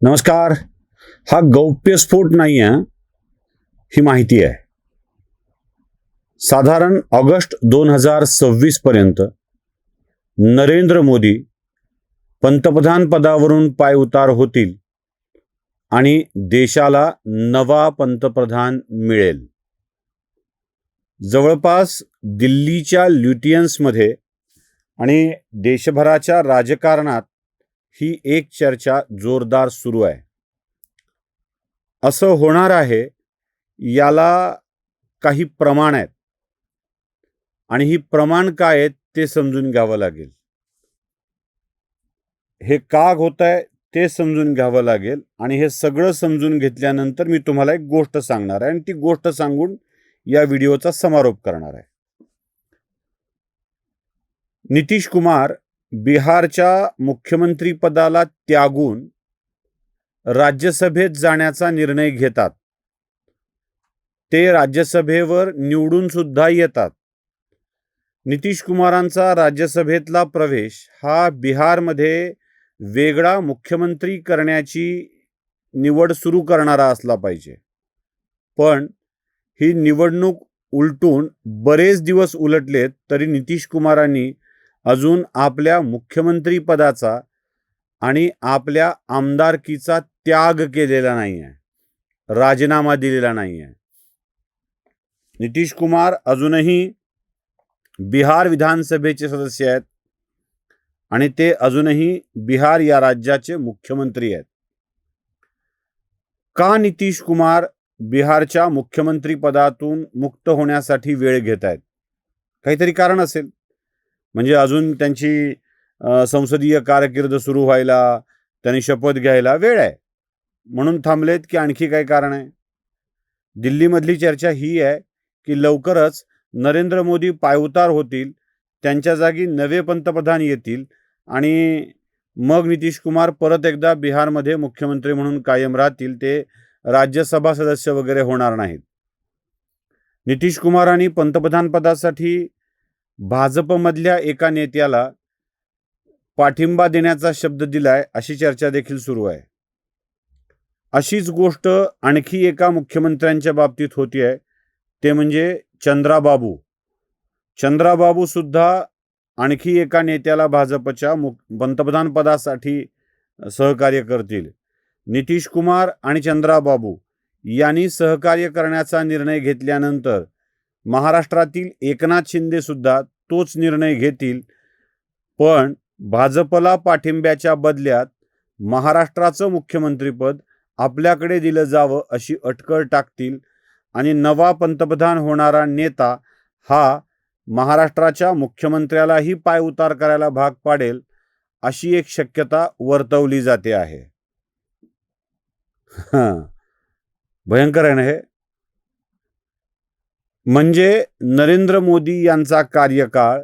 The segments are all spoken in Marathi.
नमस्कार. हा गौप्यस्फोट नाही आहे, ही माहिती आहे. साधारण ऑगस्ट 2026 पर्यंत नरेंद्र मोदी पंतप्रधान पदावरून पायउतार होतील आणि देशाला नवा पंतप्रधान मिळेल. जवळपास दिल्लीच्या ल्युटियन्समध्ये आणि देशभराच्या राजकारणात ही एक चर्चा जोरदार सुरू आहे. असं होणार आहे याला काही प्रमाण आहेत आणि ही प्रमाण काय आहेत ते समजून घ्यावं लागेल. हे का होत आहे ते समजून घ्यावं लागेल आणि हे सगळं समजून घेतल्यानंतर मी तुम्हाला एक गोष्ट सांगणार आहे आणि ती गोष्ट सांगून या व्हिडिओचा समारोप करणार आहे. नितीश कुमार बिहारच्या मुख्यमंत्री पदाला त्यागून राज्यसभेत जाण्याचा निर्णय घेतात. ते राज्यसभेवर निवडून सुद्धा येतात. नितीश कुमारांचा राज्यसभेतला प्रवेश हा बिहारमध्ये वेगळा मुख्यमंत्री करण्याची निवड सुरू करणारा असला पाहिजे. पण ही निवडणूक उलटून बरेच दिवस उलटलेत तरी नितीश कुमारांनी अजून आपल्या मुख्यमंत्री पदाचा आणि आपल्या आमदारकीचा त्याग केलेला नाही आहे, राजीनामा दिलेला नाही आहे. नितीश कुमार अजूनही बिहार विधानसभेचे सदस्य आहेत आणि ते अजूनही बिहार या राज्याचे मुख्यमंत्री आहेत. का नितीश कुमार बिहारच्या मुख्यमंत्री पदातून मुक्त होण्यासाठी वेळ घेत आहेत? काहीतरी कारण असेल. म्हणजे अजून त्यांची संसदीय कारकीर्द सुरू व्हायला, त्यांनी शपथ घ्यायला वेळ आहे म्हणून थांबलेत की आणखी काही कारण आहे? दिल्लीमधली चर्चा ही आहे की लवकरच नरेंद्र मोदी पायउतार होतील, त्यांच्या जागी नवे पंतप्रधान येतील आणि मग नितीश कुमार परत एकदा बिहारमध्ये मुख्यमंत्री म्हणून कायम राहतील. ते राज्यसभा सदस्य वगैरे होणार नाहीत. नितीश कुमारांनी पंतप्रधान पदासाठी भाजपमधल्या एका नेत्याला पाठिंबा देण्याचा शब्द दिलाय अशी चर्चा देखील सुरू आहे. अशीच गोष्ट आणखी एका मुख्यमंत्र्यांच्या बाबतीत होती आहे, ते म्हणजे चंद्राबाबू. चंद्राबाबू सुद्धा आणखी एका नेत्याला भाजपच्या पंतप्रधान पदासाठी सहकार्य करतील. नितीश कुमार आणि चंद्राबाबू यांनी सहकार्य करण्याचा निर्णय घेतल्यानंतर महाराष्ट्रातील एकनाथ शिंदे सुद्धा तोच निर्णय घेतील. पण भाजपला पाठिंब्याच्या बदल्यात महाराष्ट्राचं मुख्यमंत्रीपद आपल्याकडे दिलं जावं अशी अटकळ टाकतील आणि नवा पंतप्रधान होणारा नेता हा महाराष्ट्राच्या मुख्यमंत्र्यालाही पायउतार करायला भाग पाडेल अशी एक शक्यता वर्तवली जाते आहे. भयंकर आहे ना हे. म्हणजे नरेंद्र मोदी यांचा कार्यकाळ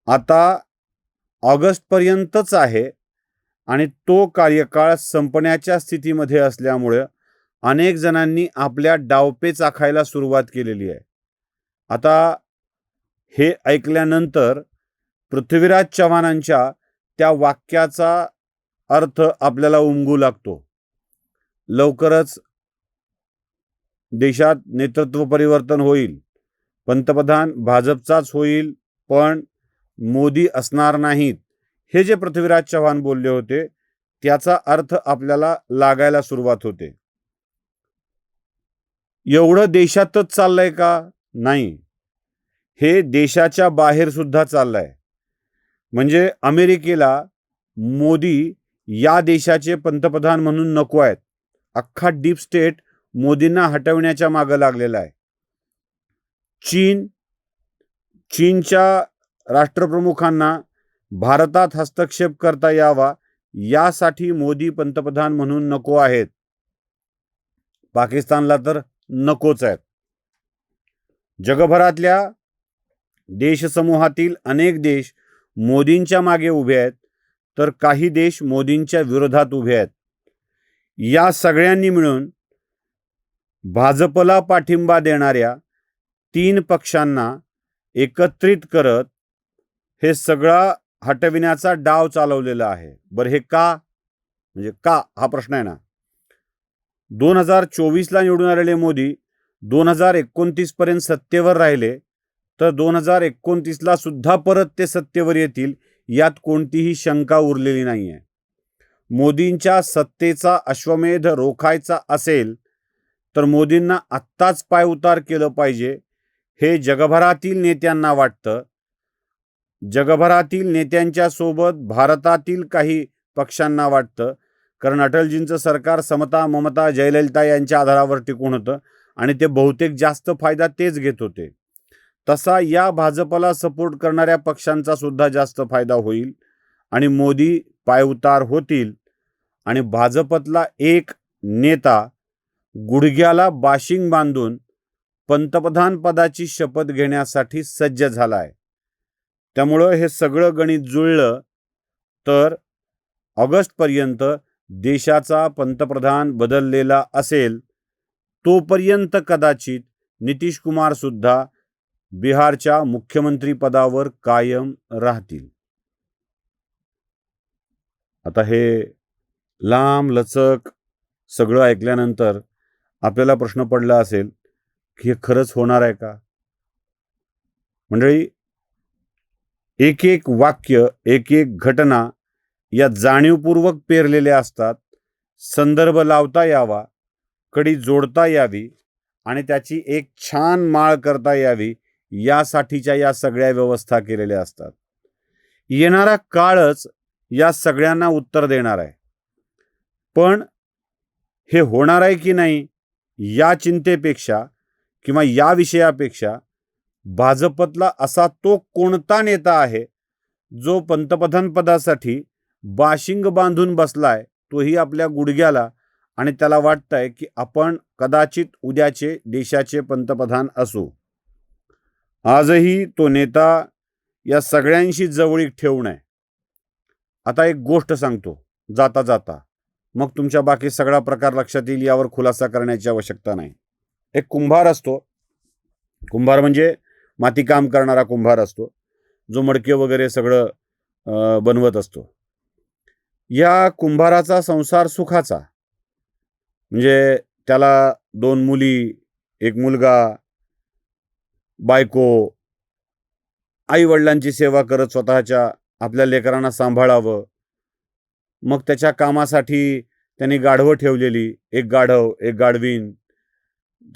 आता ऑगस्टपर्यंतच आहे आणि तो कार्यकाळ संपण्याच्या स्थितीमध्ये असल्यामुळे अनेक जणांनी आपल्या डावपेच आखायला सुरुवात केलेली आहे. आता हे ऐकल्यानंतर पृथ्वीराज चव्हाणांच्या त्या वाक्याचा अर्थ आपल्याला उमगू लागतो. लवकरच देशात नेतृत्व परिवर्तन होईल, पंतप्रधान भाजपचाच होईल, पण मोदी असणार नाहीत. हे जे पृथ्वीराज चव्हाण बोलले होते त्याचा अर्थ आपल्याला लागायला सुरुवात होते. एवढं देशातच चाललंय का? नाही, हे देशाच्या बाहेर सुद्धा चाललंय. म्हणजे अमेरिकेला मोदी या देशाचे पंतप्रधान म्हणून नको आहेत. अख्खा डीप स्टेट मोदींना हटवण्याच्या मागे लागलेला आहे. चीनच्या राष्ट्रप्रमुखांना भारतात हस्तक्षेप करता यावा यासाठी मोदी पंतप्रधान म्हणून नको आहेत. पाकिस्तानला तर नकोच आहेत. जगभरातल्या देशसमूहातील अनेक देश मोदींच्या मागे उभे आहेत तर काही देश मोदींच्या विरोधात उभे आहेत. या सगळ्यांनी मिळून भाजपला पाठिंबा देणाऱ्या 3 पक्षांना एकत्रित करत हे सगळा हटविण्याचा डाव चालवलेला आहे. बरं, हे का? म्हणजे का हा प्रश्न आहे ना. 2024ला निवडून आलेले मोदी 2029 पर्यंत सत्तेवर राहिले तर 2029ला सुद्धा परत ते सत्तेवर येतील, यात कोणतीही शंका उरलेली नाही आहे. मोदींच्या सत्तेचा अश्वमेध रोखायचा असेल तर मोदींना आत्ताच पायउतार केलं पाहिजे, हे जगभरातील नेत्यांना वाटतं. जगभरातील नेत्यांच्या सोबत भारतातील काही पक्षांना वाटतं, कारण अटलजींचं सरकार समता, ममता, जयललिता यांच्या आधारावर टिकून होतं आणि ते बहुतेक जास्त फायदा तेच घेत होते. तसा या भाजपला सपोर्ट करणाऱ्या पक्षांचा सुद्धा जास्त फायदा होईल आणि मोदी पायउतार होतील आणि भाजपतला एक नेता गुडघ्याला बाशिंग बांधून पंतप्रधान पदाची शपथ घेण्यासाठी सज्ज झाला आहे. त्यामुळं हे सगळं गणित जुळलं तर ऑगस्टपर्यंत देशाचा पंतप्रधान बदललेला असेल. तोपर्यंत कदाचित नितीश कुमार सुद्धा बिहारच्या मुख्यमंत्री पदावर कायम राहतील. आता हे लांब लचक सगळं ऐकल्यानंतर आपल्याला प्रश्न पडला असेल की हे खरंच होणार आहे का? मंडळी, एक एक वाक्य, एक एक घटना या जाणीवपूर्वक पेरलेल्या असतात. संदर्भ लावता यावा, कडी जोडता यावी आणि त्याची एक छान माळ करता यावी यासाठीच्या या सगळ्या व्यवस्था केलेल्या असतात. येणारा काळच या सगळ्यांना उत्तर देणार आहे. पण हे होणार आहे की नाही या चिंतेपेक्षा किंवा या विषयापेक्षा भाजपतला असा तो कोणता नेता आहे जो पंतप्रधान पदासाठी बाशिंग बांधून बसलाय, तोही आपल्या गुडघ्याला, आणि त्याला वाटतंय की आपण कदाचित उद्याचे देशाचे पंतप्रधान असू. आजही तो नेता या सगळ्यांशी जवळीक ठेवून आहे. आता एक गोष्ट सांगतो जाता जाता, मग तुमच्या बाकी सगळा प्रकार लक्षात येईल, यावर खुलासा करण्याची आवश्यकता नाही. एक कुंभार असतो, कुंभार म्हणजे माती काम करणारा कुंभार असतो, जो मडके वगैरे सगळं बनवत असतो. या कुंभाराचा संसार सुखाचा, म्हणजे त्याला 2 मुली, 1 मुलगा, बायको, आई वडिलांची सेवा करत स्वतःच्या आपल्या लेकरांना सांभाळावं. मग त्याच्या कामासाठी त्यांनी गाढवं ठेवलेली, एक गाढव एक गाढवीन,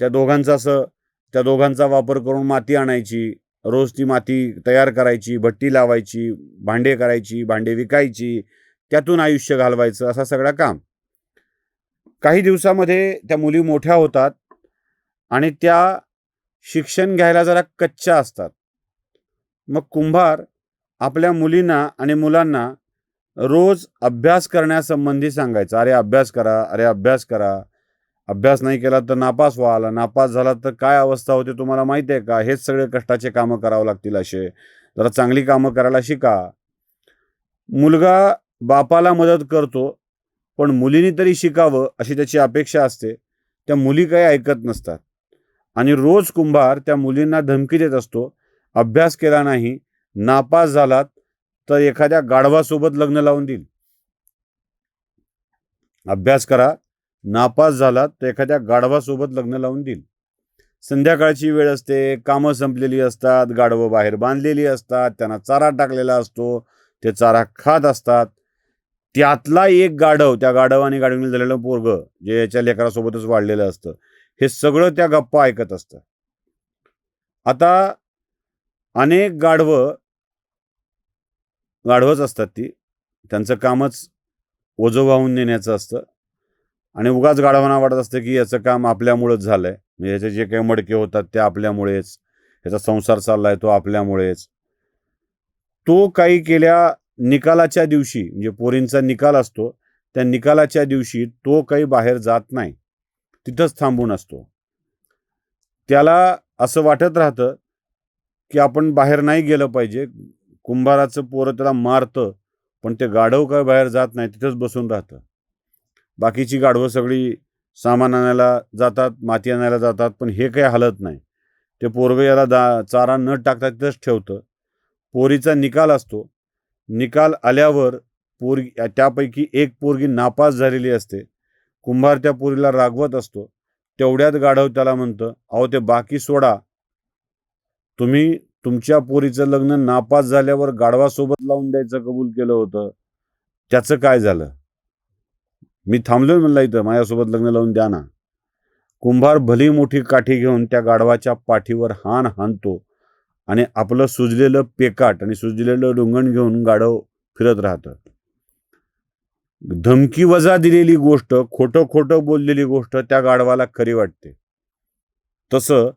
त्या दोघांचा वापर करून माती आणायची, रोज ती माती तयार करायची, भट्टी लावायची, भांडे करायची, भांडे विकायची, त्यातून आयुष्य घालवायचं, असं सगळं काम. काही दिवसामध्ये त्या मुली मोठ्या होतात आणि त्या शिक्षण घ्यायला जरा कच्च्या असतात. मग कुंभार आपल्या मुलींना आणि मुलांना रोज अभ्यास करण्यासंबंधी सांगायचं, अरे अभ्यास करा, अरे अभ्यास करा, अभ्यास नाही केला तर नापास व्हाल, नापास झाला तर काय अवस्था होते तुम्हाला माहिती आहे का, हेच सगळे कष्टाचे कामं करावं लागतील, असे जरा चांगली कामं करायला शिका. मुलगा बापाला मदत करतो, पण मुलीने तरी शिकावं अशी त्याची अपेक्षा असते. त्या मुली काही ऐकत नसतात आणि रोज कुंभार त्या मुलींना धमकी देत असतो, अभ्यास केला नाही, नापास झालात तर एखाद्या गाढवासोबत लग्न लावून देईल. अभ्यास करा, नापास झालात तर एखाद्या गाढवासोबत लग्न लावून देईल. संध्याकाळची वेळ असते, कामं संपलेली असतात, गाढवं बाहेर बांधलेली असतात, त्यांना चारा टाकलेला असतो, ते चारा खात असतात. त्यातला एक गाढव, त्या गाढवाने गाढवीने झालेलं पोरगं जे याच्या लेकरासोबतच वाढलेलं असतं, हे सगळं त्या गप्पा ऐकत असतं. आता अनेक गाढवच असतात, त्यांचं कामच ओझं वाहून नेण्याचं असतं आणि उगाच गाढवांना वाटत असतं की याचं काम आपल्यामुळेच झालंय, म्हणजे याचे जे काही मडके होतात ते आपल्यामुळेच, याचा संसार चाललाय तो आपल्यामुळेच. तो काही केल्या निकालाच्या दिवशी, म्हणजे पोरींचा निकाल असतो, त्या निकालाच्या दिवशी तो काही बाहेर जात नाही, तिथंच थांबून असतो. त्याला असं वाटत राहतं की आपण बाहेर नाही गेलं पाहिजे. कुंभाराचं पोरं त्याला मारतं, पण ते गाढव काय बाहेर जात नाही, तिथंच बसून राहतं. बाकीची गाढवं सगळी सामान आणायला जातात, माती आणायला जातात, पण हे काही हलत नाही. ते पोरगं याला चारा न टाकता तिथंच ठेवतं. पोरीचा निकाल असतो, निकाल आल्यावर त्यापैकी एक पोरगी नापास झालेली असते. कुंभार त्या पोरीला रागवत असतो. तेवढ्यात गाढव त्याला म्हणतं, अहो ते बाकी सोडा, तुम्ही तुमच्या पोरीचं लग्न नापास झाल्यावर गाढवासोबत लावून द्यायचं कबूल केलं होतं, त्याचं काय झालं? मी थांबलोय म्हणला इथं, माझ्यासोबत लग्न लावून द्या ना. कुंभार भली मोठी काठी घेऊन त्या गाढवाच्या पाठीवर हाण हाणतो आणि आपलं सुजलेलं पेकाट आणि सुजलेलं डोंगण घेऊन गाढव फिरत राहतं. धमकी वजा दिलेली गोष्ट, खोटं खोटं बोललेली गोष्ट त्या गाढवाला खरी वाटते. तसं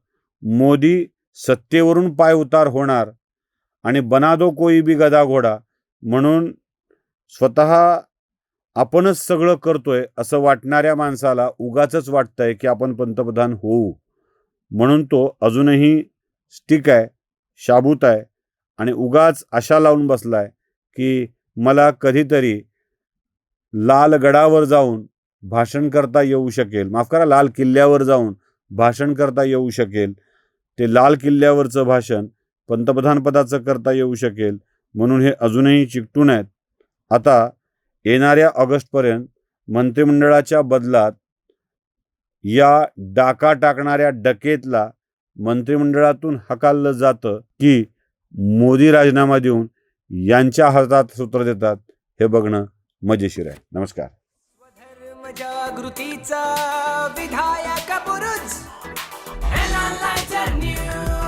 मोदी सत्तेवरून पाय उतार होणार आणि बना दो कोई भी गधा घोडा म्हणून स्वतः आपणच सगळं करतोय असं वाटणाऱ्या माणसाला उगाचच वाटतंय की आपण पंतप्रधान होऊ, म्हणून तो अजूनही स्टिक आहे, शाबूत आहे आणि उगाच आशा लावून बसलाय की मला कधीतरी लाल गडावर जाऊन भाषण करता येऊ शकेल, माफ करा, लाल किल्ल्यावर जाऊन भाषण करता येऊ शकेल. ते लाल किल्ल्यावरचं भाषण पंतप्रधानपदाचं करता येऊ शकेल म्हणून हे अजूनही चिकटून आहेत. आता येणाऱ्या ऑगस्टपर्यंत मंत्रिमंडळाच्या बदलात या डाका टाकणाऱ्या डकेतला मंत्रिमंडळातून हकाललं जातं की मोदी राजीनामा देऊन यांच्या हातात सूत्र देतात, हे बघणं मजेशीर आहे. नमस्कार. धर्म जागृतीचा विधायक बुरुज NLighter News.